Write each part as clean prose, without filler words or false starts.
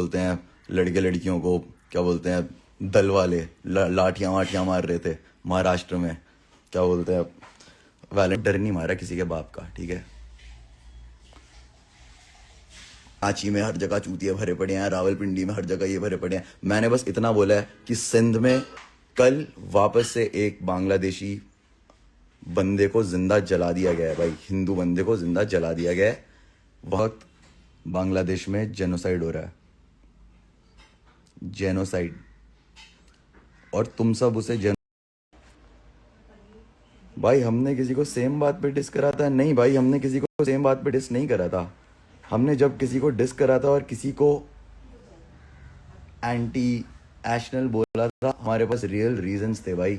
बोलते हैं लड़के लड़कियों को, क्या बोलते हैं दल वाले लाठियां वाठियां मार रहे थे महाराष्ट्र में, क्या बोलते हैं वैलेंट डर नहीं मारा किसी के बाप का, ठीक है। रांची में हर जगह चूतिए भरे पड़े हैं, रावलपिंडी में हर जगह ये भरे पड़े हैं। मैंने बस इतना बोला है कि सिंध में कल वापस से एक बांग्लादेशी बंदे को जिंदा जला दिया गया है भाई, हिंदू बंदे को जिंदा जला दिया गया है। वक्त बांग्लादेश में जेनोसाइड हो रहा है, जेनोसाइड, और तुम सब उसे भाई हमने किसी को सेम बात पे डिस करा था? नहीं भाई, हमने किसी को सेम बात पे डिस नहीं करा था। हमने जब किसी को डिस करा था और किसी को एंटी एशनल बोला था, हमारे पास रियल रीजंस थे भाई।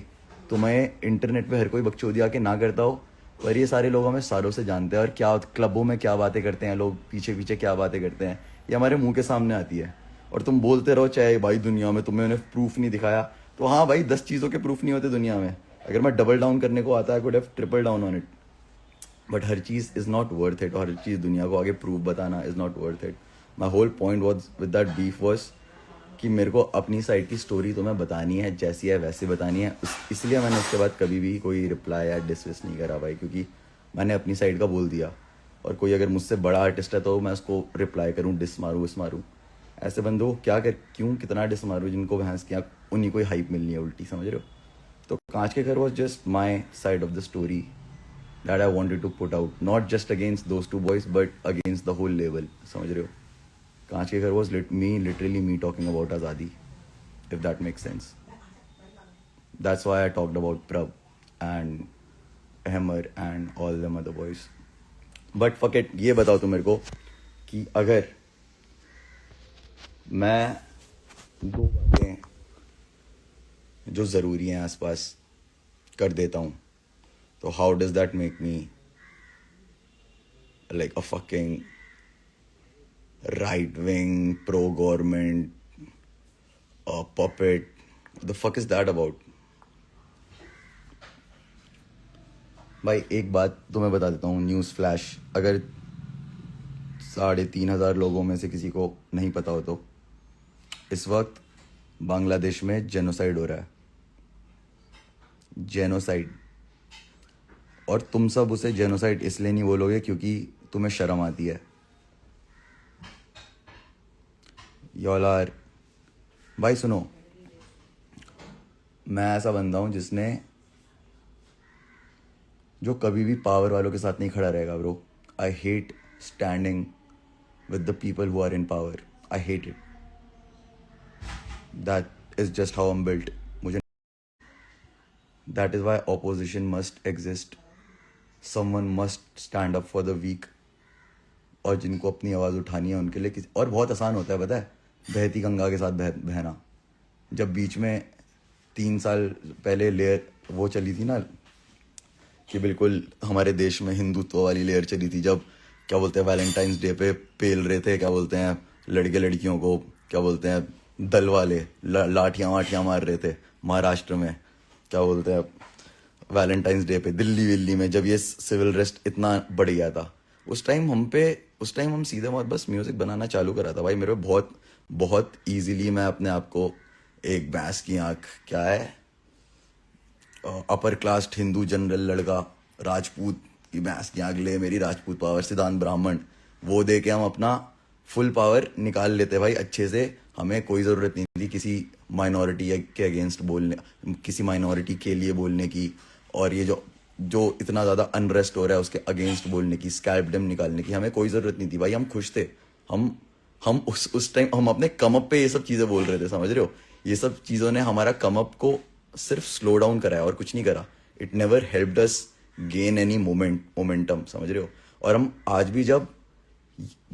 तुम्हें इंटरनेट पे हर कोई बकचोदी आके ना करता हो, पर ये सारे लोग हमें सालों से जानते हैं, और क्या क्लबों में क्या बातें करते हैं लोग, पीछे पीछे क्या बातें करते हैं, ये हमारे मुंह के सामने आती है। और तुम बोलते रहो चाहे भाई दुनिया में तुम्हें उन्हें प्रूफ नहीं दिखाया, तो हाँ भाई 10 चीज़ों के प्रूफ नहीं होते दुनिया में। अगर मैं डबल डाउन करने को आता है, could have triple down on it, but हर चीज़ इज़ नॉट वर्थ इट, और हर चीज़ दुनिया को आगे प्रूफ बताना is not worth it. My whole point was with that beef was कि मेरे को अपनी साइड की स्टोरी तुम्हें बतानी है, जैसी है वैसे बतानी है। इसलिए मैंने उसके बाद कभी भी कोई रिप्लाई या डिसमिस नहीं करा भाई, क्योंकि मैंने अपनी साइड का बोल दिया। और कोई अगर मुझसे बड़ा आर्टिस्ट है तो मैं उसको रिप्लाई करूँ, डिस मारूँ, विस मारूँ। ऐसे बंदों को क्या कर, क्यों कितना डिस मारूँ जिनको भैंस किया उन्हीं को ही हाइप मिलनी है उल्टी, समझ रहे हो। तो कांच के घर was just my side of the story that I wanted to put out, not just against those two boys, but against the whole label. समझ रहे हो? कांच के घर was literally me talking about Azadi, if that makes sense. That's why I talked about Prab and Hammer and all them other boys. But fuck it, ये बताओ तुम मेरे को कि अगर मैं दो बातें जो ज़रूरी हैं आसपास कर देता हूँ, तो how does that make me like a fucking right-wing pro-government puppet? What the fuck is that about? भाई एक बात तुम्हें बता देता हूँ, न्यूज़ फ्लैश, अगर 3,500 लोगों में से किसी को नहीं पता हो तो इस वक्त बांग्लादेश में जेनोसाइड हो रहा है, जेनोसाइड। और तुम सब उसे जेनोसाइड इसलिए नहीं बोलोगे क्योंकि तुम्हें शर्म आती है। y'all are, भाई सुनो, मैं ऐसा बंदा हूँ जिसने जो कभी भी पावर वालों के साथ नहीं खड़ा रहेगा bro. I hate standing with the people who are in power, I hate it, that is just how I am built. मुझे that is why opposition must exist, someone must stand up for the weak, और जिनको अपनी आवाज़ उठानी है उनके लिए और बहुत आसान होता है पता है, बहती गंगा के साथ बहना। जब बीच में 3 साल पहले लेयर वो चली थी ना, कि बिल्कुल हमारे देश में हिंदुत्व वाली लेयर चली थी, जब क्या बोलते हैं वैलेंटाइंस डे पे पेल रहे थे, क्या बोलते हैं लड़के लड़कियों को, क्या बोलते हैं दल वाले लाठियां वाठियां मार रहे थे महाराष्ट्र में, क्या बोलते हैं वैलेंटाइंस डे पे दिल्ली में, जब ये सिविल रेस्ट इतना बढ़ गया था, उस टाइम हम सीधे मौत बस म्यूजिक बनाना चालू करा था भाई। मेरे बहुत बहुत ईजिली मैं अपने आप को एक भैंस की आंख, क्या है, अपर कास्ट हिंदू जनरल लड़का, राजपूत की भैंस की आंख ले मेरी राजपूत पावर, सिद्धांत ब्राह्मण, वो दे के हम अपना फुल पावर निकाल लेते भाई अच्छे से। हमें कोई ज़रूरत नहीं थी किसी माइनॉरिटी के अगेंस्ट बोलने, किसी माइनॉरिटी के लिए बोलने की, और ये जो इतना ज़्यादा अनरेस्ट हो रहा है उसके अगेंस्ट बोलने की, स्कैल्पडम निकालने की, हमें कोई ज़रूरत नहीं थी भाई। हम खुश थे, हम उस टाइम हम अपने कमअप पे ये सब चीज़ें बोल रहे थे, समझ रहे हो। ये सब चीज़ों ने हमारा कमअप को सिर्फ स्लो डाउन कराया और कुछ नहीं करा। It never helped us gain any momentum, समझ रहे हो। और हम आज भी जब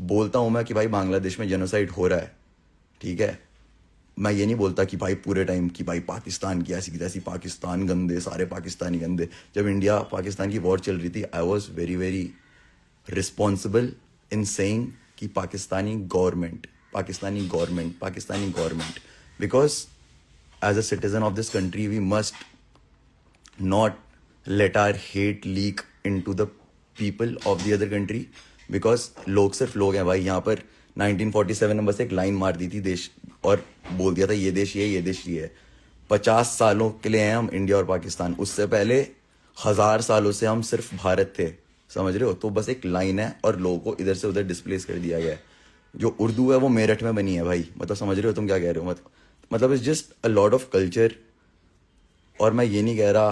बोलता हूँ मैं कि भाई बांग्लादेश में जेनोसाइड हो रहा है, ठीक है, मैं ये नहीं बोलता कि भाई पूरे टाइम कि भाई पाकिस्तान की ऐसी की तैसी, पाकिस्तान गंदे, सारे पाकिस्तानी गंदे। जब इंडिया पाकिस्तान की वॉर चल रही थी, I was very very responsible in saying कि Pakistani government, because as a citizen of this country we must not let our hate leak into the people of the other country, because लोग सिर्फ लोग हैं भाई। यहाँ पर 1947 में बस एक लाइन मार दी थी देश और बोल दिया था ये देश ये देश ये है। 50 सालों के लिए हैं हम इंडिया और पाकिस्तान, उससे पहले 1000 सालों से हम सिर्फ भारत थे, समझ रहे हो। तो बस एक लाइन है और लोगों को इधर से उधर डिस्प्लेस कर दिया गया है। जो उर्दू है वो मेरठ में बनी है भाई, मतलब समझ रहे हो तुम क्या कह रहे हो। मतलब it's just a lot of culture. और मैं ये नहीं कह रहा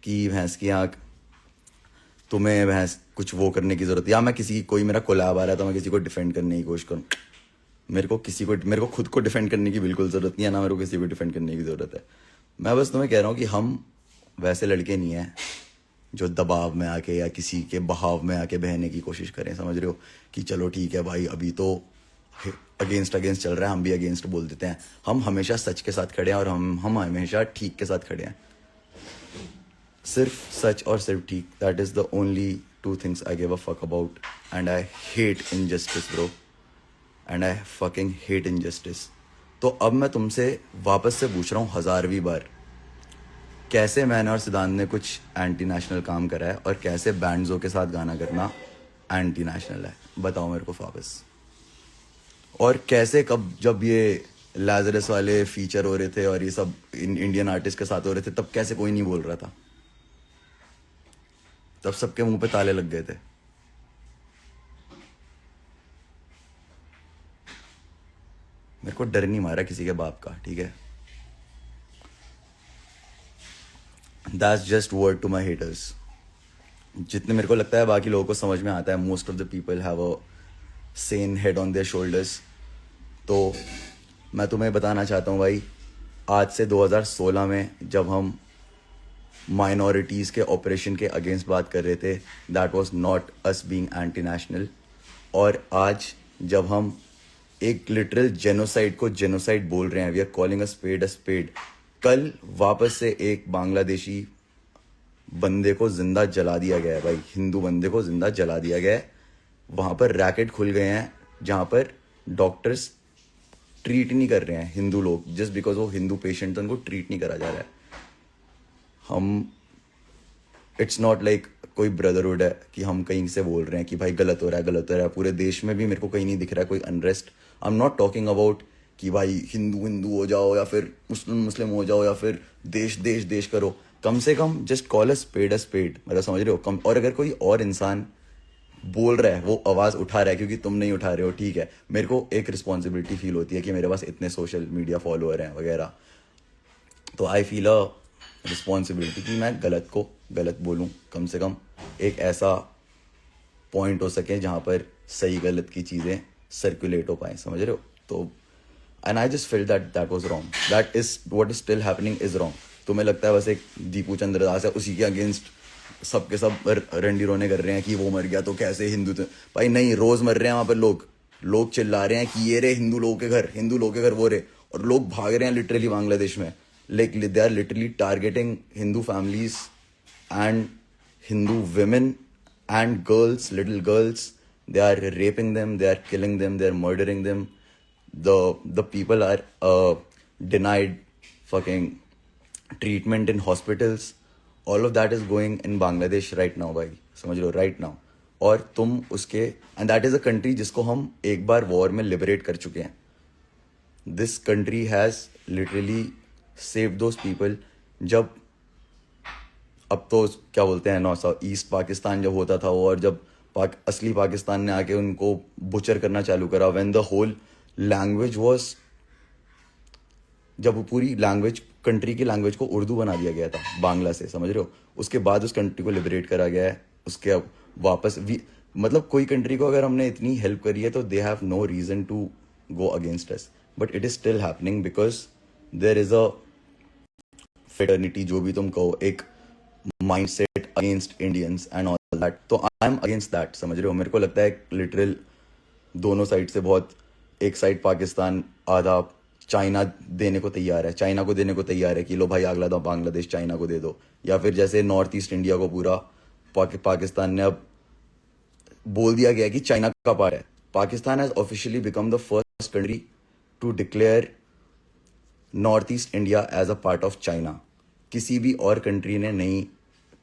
कि भैंस की आँख तुम्हें भैंस कुछ वो करने की जरूरत, या मैं किसी कोई मेरा कोलैब आ रहा है तो मैं किसी को डिफेंड करने की कोशिश करूँ। मेरे को खुद को डिफेंड करने की बिल्कुल जरूरत नहीं है, ना मेरे को किसी को डिफेंड करने की जरूरत है। मैं बस तुम्हें कह रहा हूँ कि हम वैसे लड़के नहीं हैं जो दबाव में आके या किसी के बहाव में आके बहने की कोशिश करें, समझ रहे हो। कि चलो ठीक है भाई, अभी तो अगेंस्ट अगेंस्ट चल रहा है, हम भी अगेंस्ट बोल देते हैं। हम हमेशा सच के साथ खड़े हैं और हम हमेशा ठीक के साथ खड़े हैं। सिर्फ सच और सिर्फ ठीक, that is the only two things I give a fuck about. And I hate injustice bro, and I fucking hate injustice. तो अब मैं तुमसे वापस से पूछ रहा हूँ 1000वीं बार, कैसे मैंने और सिद्धांत ने कुछ एंटी नेशनल काम करा है और कैसे बैंड्सों के साथ गाना करना एंटी नेशनल है, बताओ मेरे को वापस। और कैसे कब जब ये लाजरस वाले फीचर हो रहे थे और ये सब इंडियन आर्टिस्ट के साथ हो रहे थे, तब कैसे कोई नहीं बोल रहा था, तब सबके मुंह पे ताले लग गए थे। मेरे को डर नहीं मारा किसी के बाप का, ठीक है। That's just word to my haters. जितने मेरे को लगता है बाकी लोगों को समझ में आता है, most of the people have a Sen head on their shoulders. तो मैं तुम्हें बताना चाहता हूँ भाई, आज से 2016 में जब हम माइनॉरिटीज़ के ऑपरेशन के अगेंस्ट बात कर रहे थे, that was not us being anti national. और आज जब हम एक लिटरल जेनोसाइड को जेनोसाइड बोल रहे हैं, we are calling a spade a spade. कल वापस से एक बांग्लादेशी बंदे को जिंदा जला दिया गया है भाई, हिंदू बंदे को जिंदा जला दिया गया है। वहां पर रैकेट खुल गए हैं जहां पर डॉक्टर्स ट्रीट नहीं कर रहे हैं हिंदू लोग, जस्ट बिकॉज वो हिंदू पेशेंट, उनको ट्रीट नहीं करा जा रहा है। हम इट्स नॉट लाइक कोई ब्रदरहुड है कि हम कहीं से बोल रहे हैं कि भाई गलत हो रहा है गलत हो रहा है। पूरे देश में भी मेरे को कहीं नहीं दिख रहा है कोई unrest. I am not talking about कि भाई हिंदू हिंदू हो जाओ या फिर मुस्लिम मुस्लिम हो जाओ या फिर देश देश देश करो। कम से कम जस्ट कॉल अ स्पेड, मतलब समझ रहे हो। कम, और अगर कोई और इंसान बोल रहा है, वो आवाज उठा रहा है क्योंकि तुम नहीं उठा रहे हो, ठीक है। मेरे को एक रिस्पॉन्सिबिलिटी फील होती है कि मेरे पास इतने सोशल मीडिया फॉलोअर हैं वगैरह, तो आई फील अ रिस्पॉन्सिबिलिटी कि मैं गलत को गलत बोलूं। कम से कम एक ऐसा पॉइंट हो सके जहां पर सही गलत की चीज़ें सर्कुलेट हो पाए, समझ रहे हो। तो and I just feel that that was wrong, that is what is still happening is wrong. तुम्हें लगता है बस एक दीपू चंद्र दास है, उसी के अगेंस्ट सबके सब रंडी रोने कर रहे हैं कि वो मर गया तो कैसे हिंदू थे। भाई नहीं, रोज मर रहे हैं वहां पर लोग, लोग चिल्ला रहे हैं कि ये रे हिंदू लोगों के घर, हिंदू लोगों के घर वो रे, और लोग भाग रहे हैं लिटरली बांग्लादेश में। Like they are literally targeting Hindu families and Hindu women and girls, little girls. They are raping them, they are killing them, they are murdering them. The people are denied fucking treatment in hospitals. All of that is going in Bangladesh right now भाई, समझ लो right now। और तुम उसके, and that is a country जिसको हम एक बार war में liberate कर चुके हैं। This country has literally saved those people। जब अब तो क्या बोलते हैं, नौ ईस्ट पाकिस्तान जब होता था वो, और जब असली पाकिस्तान ने आके उनको बुचर करना चालू करा, when the whole language was, जब पूरी लैंग्वेज, कंट्री की लैंग्वेज को उर्दू बना दिया गया था बांग्ला से, समझ रहे हो। उसके बाद उस कंट्री को लिबरेट करा गया है। उसके अब वापस मतलब कोई कंट्री को अगर हमने इतनी हेल्प करी है तो they have no reason to go against us, but it is still happening because there is a fraternity, जो भी तुम कहो, एक mindset against Indians and all that। तो आई एम अगेंस्ट दैट, समझ रहे हो। मेरे को लगता है लिटरल दोनों साइड से बहुत, एक साइड पाकिस्तान आधा चाइना देने को तैयार है, चाइना को देने को तैयार है कि लो भाई अगला दो बांग्लादेश चाइना को दे दो, या फिर जैसे नॉर्थ ईस्ट इंडिया को पूरा पाकिस्तान ने अब बोल दिया गया कि चाइना का पार्ट है। Pakistan has officially become the first country to declare north east India as a part of China. किसी भी और कंट्री ने नहीं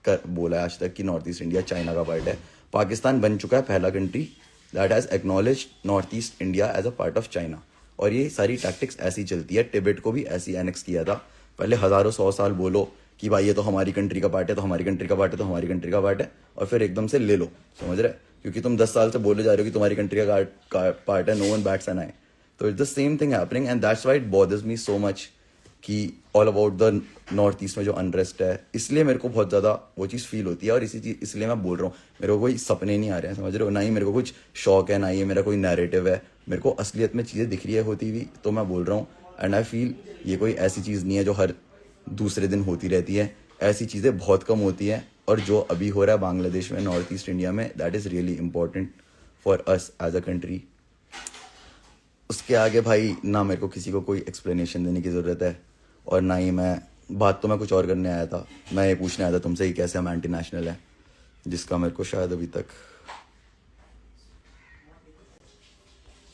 बोला है आज तक कि नॉर्थ ईस्ट इंडिया चाइना का पार्ट है। पाकिस्तान बन चुका है पहला country that has acknowledge north east India as a part of China. और ये सारी टैक्टिक्स ऐसी चलती है, टिबेट को भी ऐसी एनेक्स किया था। पहले हज़ारों 100 साल बोलो कि भाई ये तो हमारी कंट्री का पार्ट है, तो हमारी कंट्री का पार्ट है, तो हमारी कंट्री का पार्ट है, और फिर एकदम से ले लो, समझ रहे? क्योंकि तुम 10 साल से बोले जा रहे हो कि तुम्हारी कंट्री का पार्ट है, no one bats an eye. तो it's the same thing happening and that's why it bothers me so much कि all about the North East में जो अनरेस्ट है, इसलिए मेरे को बहुत ज़्यादा वो चीज़ फील होती है। और इसलिए मैं बोल रहा हूँ, मेरे को कोई सपने नहीं आ रहे हैं, समझ रहे हो? ना ही मेरे को कुछ शौक है, ना ही मेरा कोई नैरेटिव है, मेरे को असलियत में चीज़ें दिख रही है होती हुई, तो मैं बोल रहा हूँ। एंड आई फील ये कोई ऐसी चीज़ नहीं है जो हर दूसरे दिन होती रहती है, ऐसी चीज़ें बहुत कम होती हैं। और जो अभी हो रहा है बांग्लादेश में, नॉर्थ ईस्ट इंडिया में, that is really important for us as a country. उसके आगे भाई ना मेरे को किसी को कोई एक्सप्लेनेशन देने की ज़रूरत है, और ना ही बात तो मैं कुछ और करने आया था। मैं ये पूछने आया था तुमसे कि कैसे हम एंटी नेशनल हैं, जिसका मेरे को शायद अभी तक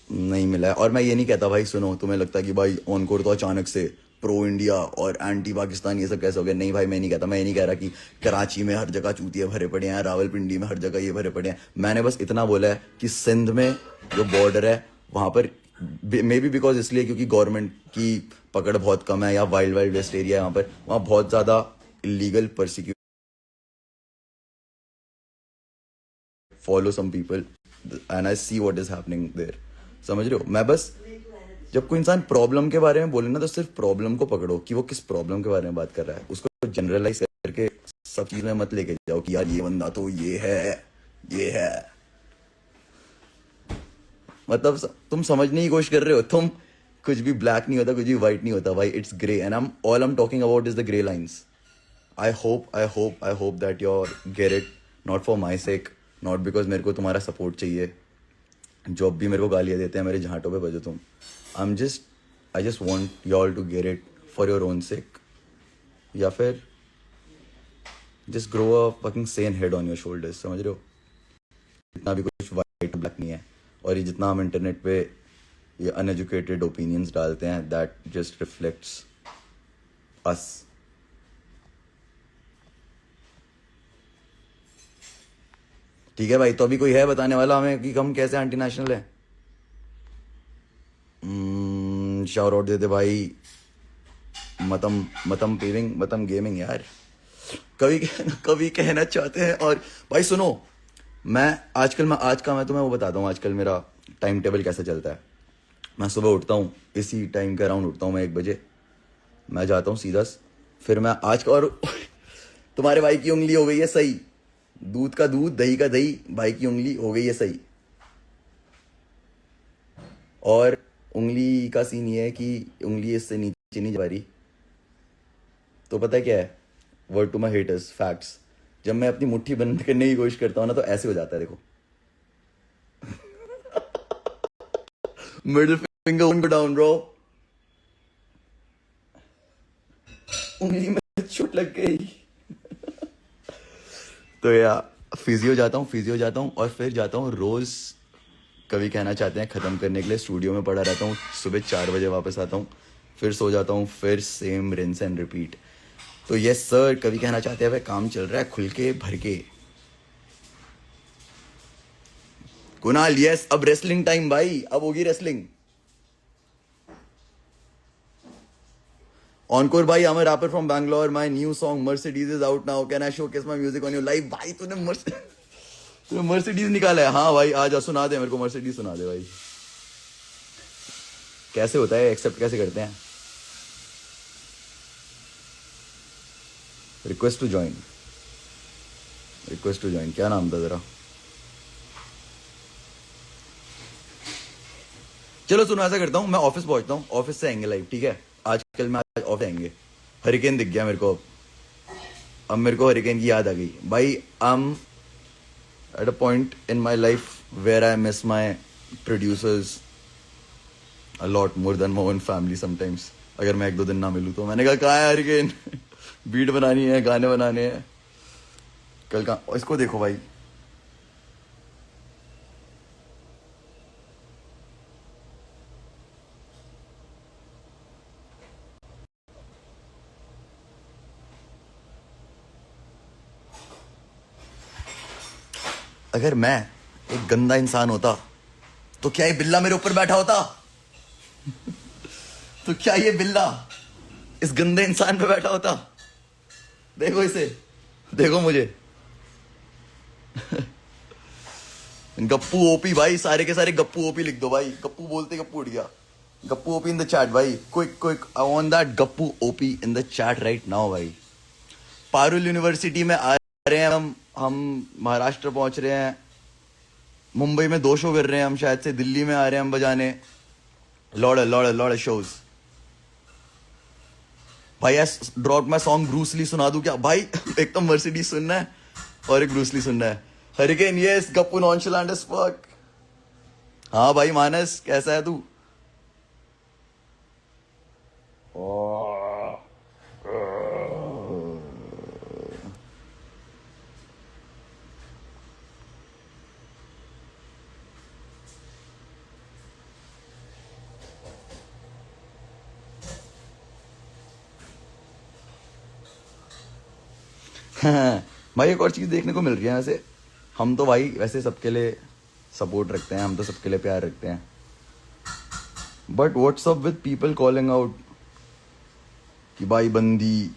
नहीं मिला है। और मैं ये नहीं कहता भाई, सुनो, तुम्हें लगता है कि भाई ऑनकोर तो अचानक से प्रो इंडिया और एंटी पाकिस्तान ये सब कैसे हो गया। नहीं भाई, मैं नहीं कहता। मैं ये नहीं कह रहा कि कराची में हर जगह चूतिए भरे पड़े हैं, रावलपिंडी में हर जगह ये भरे पड़े हैं। मैंने बस इतना बोला है कि सिंध में जो बॉर्डर है वहाँ पर मे बी बिकॉज इसलिए क्योंकि गवर्नमेंट की पकड़ बहुत कम है, या वाइल्ड वाइल्ड वेस्ट एरिया है वहाँ पर, वहाँ बहुत ज़्यादा illegal persecute follow some people and I see what is happening there, समझ रहे हो? मैं बस, जब कोई इंसान प्रॉब्लम के बारे में बोले ना, तो सिर्फ प्रॉब्लम को पकड़ो कि वो किस प्रॉब्लम के बारे में बात कर रहा है, उसको जनरलाइज करके सब चीज में मत लेके जाओ कि यार ये बंदा तो ये है। मतलब तुम समझने की कोशिश कर रहे हो, तुम कुछ भी ब्लैक नहीं होता, कुछ भी व्हाइट नहीं होता भाई, it's grey and I am talking about is the grey lines. I hope that you get it, not for my sake, not because मेरे को तुम्हारा सपोर्ट चाहिए। जो अब भी मेरे को गालियाँ देते हैं, मेरे झांटों पे बजो तुम। I just want you all to get it for your own sake, या फिर just grow a fucking sane head on your shoulders, समझ रहे हो? इतना भी कुछ वाइट ब्लैक नहीं है। और ये जितना हम इंटरनेट पे ये अनएजुकेटेड ओपिनियंस डालते हैं, दैट जस्ट रिफ्लेक्ट्स अस। ठीक है भाई, तो अभी कोई है बताने वाला हमें कि हम कैसे एंटी नेशनल है? शाउट आउट दे दे भाई। मतम मतम पेविंग, मतम गेमिंग यार, कभी कहना चाहते हैं। और भाई सुनो, आज का मैं तुम्हें वो बताता हूँ, आजकल मेरा टाइम टेबल कैसे चलता है। मैं सुबह उठता हूँ, इसी टाइम के अराउंड उठता हूँ मैं, 1 बजे। मैं जाता हूँ सीधा, फिर मैं आज का, और तुम्हारे भाई की उंगली हो गई है सही, दूध का दूध, दही का दही, भाई की उंगली हो गई है सही। और उंगली का सीन ये है कि उंगली इससे नीचे नहीं जा रही। तो पता है क्या है, word to my haters, facts, जब मैं अपनी मुट्ठी बंद करने की कोशिश करता हूँ ना, तो ऐसे हो जाता है, देखो। मिडिल फिंगर डाउन ब्रो, उंगली में चोट लग गई। तो फिजियो जाता हूँ और फिर जाता हूँ रोज, कभी कहना चाहते हैं ख़त्म करने के लिए, स्टूडियो में पड़ा रहता हूँ। सुबह 4 बजे वापस आता हूँ, फिर सो जाता हूँ, फिर सेम रिंस एंड रिपीट। तो यस सर, कभी कहना चाहते हैं भाई काम चल रहा है खुल के भर के। कुणाल यस, अब रेसलिंग टाइम भाई, अब होगी रेसलिंग। ऑनकोर भाई, I'm a rapper from Bangalore. My new song Mercedes is out now. Can I showcase my music on your live? भाई तूने मर्सिडीज निकाला है? हाँ भाई, आ जा, सुना दे मेरे को, मर्सिडीज सुना दे भाई। कैसे होता है, एक्सेप्ट कैसे करते हैं? रिक्वेस्ट टू ज्वाइन, क्या नाम था जरा? चलो सुनो, ऐसा करता हूँ, मैं ऑफिस पहुंचता हूँ, ऑफिस से आएंगे लाइव, ठीक है? आजकल मैं आज ऑफिस आएंगे। हरिकेन दिख गया मेरे को, अब मेरे को हरिकेन की याद आ गई भाई। At a point in my life where I miss my producers a lot more than my own family sometimes. अगर मैं 1-2 दिन ना मिलूँ तो मैंने कहा कहाँ है हरिकेन? बीट बनानी है, गाने बनाने हैं। कल का इसको देखो भाई, अगर मैं एक गंदा इंसान होता तो क्या ये बिल्ला मेरे ऊपर बैठा होता? तो क्या ये बिल्ला इस गंदे इंसान पे बैठा होता? देखो इसे, देखो मुझे। गप्पू ओपी भाई, सारे के सारे गप्पू ओपी लिख दो भाई। गप्पू बोलते गप्पू उठ गया। Gappu OP in the chat भाई, quick quick, I want that Gappu OP in the chat right now भाई। पारुल यूनिवर्सिटी में आ रहे हैं हम महाराष्ट्र पहुंच रहे हैं, मुंबई में 2 शो कर रहे हैं हम, शायद से दिल्ली में आ रहे हैं हम बजाने। लॉर्ड शोज भाई। S drop my song Bruce Lee सुना दूं क्या भाई? एक तो मर्सिडीज सुनना है और एक ब्रूसली सुनना है। Hurricane yes, Gappu nonchalant as fuck. हाँ भाई मानस, कैसा है तू? भाई एक और चीज देखने को मिल रही है वैसे, हम तो भाई वैसे सबके लिए सपोर्ट रखते हैं, हम तो सबके लिए प्यार रखते हैं, but what's up with people calling out कि भाई बंदी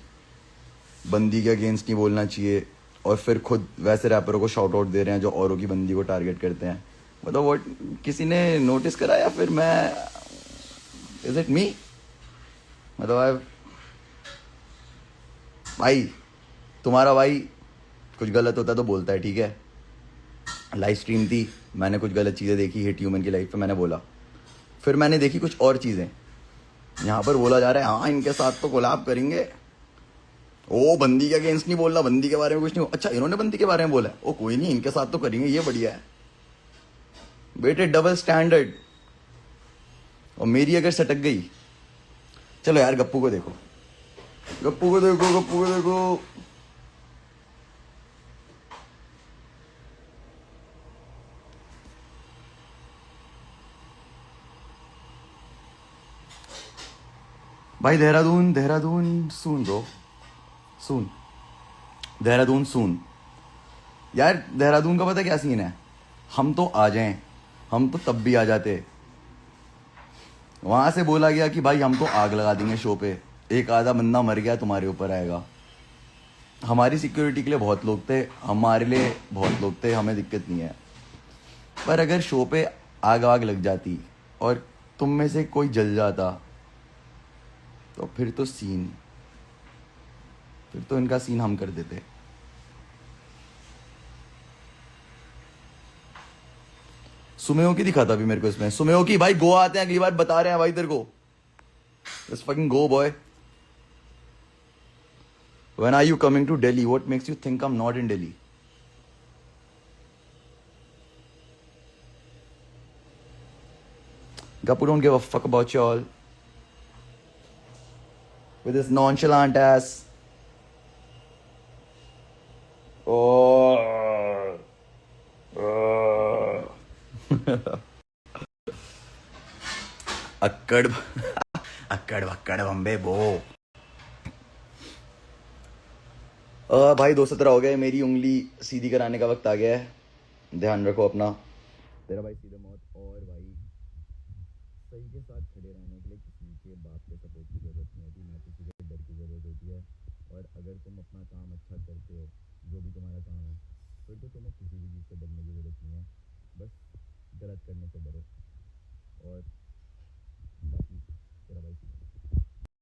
बंदी के अगेंस्ट नहीं बोलना चाहिए, और फिर खुद वैसे रैपरों को शाउट आउट दे रहे हैं जो औरों की बंदी को टारगेट करते हैं। मतलब वो किसी ने नोटिस करा या फिर मैं, इज इट मी? मतलब भाई तुम्हारा भाई कुछ गलत होता है तो बोलता है, ठीक है। लाइव स्ट्रीम थी, मैंने कुछ गलत चीज़ें देखी हिट ह्यूमन की लाइफ पे, मैंने बोला। फिर मैंने देखी कुछ और चीज़ें, यहाँ पर बोला जा रहा है हाँ इनके साथ तो कोलैब करेंगे। ओ बंदी के अगेंस्ट नहीं बोलना, बंदी के बारे में कुछ नहीं। अच्छा इन्होंने बंदी के बारे में बोला है, ओ कोई नहीं इनके साथ तो करेंगे, ये बढ़िया है। बेटे डबल स्टैंडर्ड। और मेरी अगर सटक गई, चलो यार गप्पू को देखो, गप्पू को देखो, गप्पू को देखो। भाई देहरादून, देहरादून सून ब्रो, सून, देहरादून सून। यार देहरादून का पता क्या सीन है, हम तो आ जाएं, हम तो तब भी आ जाते। वहां से बोला गया कि भाई हम तो आग लगा देंगे शो पे, एक आधा बंदा मर गया तुम्हारे ऊपर आएगा। हमारी सिक्योरिटी के लिए बहुत लोग थे, हमारे लिए बहुत लोग थे, हमें दिक्कत नहीं है। पर अगर शो पे आग आग लग जाती और तुम में से कोई जल जाता, तो फिर तो सीन, फिर तो इनका सीन हम कर देते। सुमेओ की दिखाता भी मेरे को इसमें, सुमेओ की भाई गोवा आते हैं अगली बार, बता रहे हैं भाई तेरे को। Let's fucking go boy. When are you coming to Delhi? What makes you think I'm not in Delhi? Gappu don't give a fuck about y'all. With his nonchalant ass. Oh. अक्कड़ अक्कड़ बक्कड़ Bombay बो। भाई 217 हो गए, मेरी उंगली सीधी कराने का वक्त आ गया है, ध्यान रखो अपना। तेरा भाई सीधे मौत। और भाई सही के साथ खड़े रहने के लिए किसी के बाप के सपोर्ट की ज़रूरत नहीं होती, ना किसी के डर की ज़रूरत होती है। और अगर तुम अपना काम अच्छा करते हो, जो भी तुम्हारा काम है, फिर तो तुम्हें किसी भी चीज़ से डरने की ज़रूरत नहीं है। बस गलत करने से डरो, और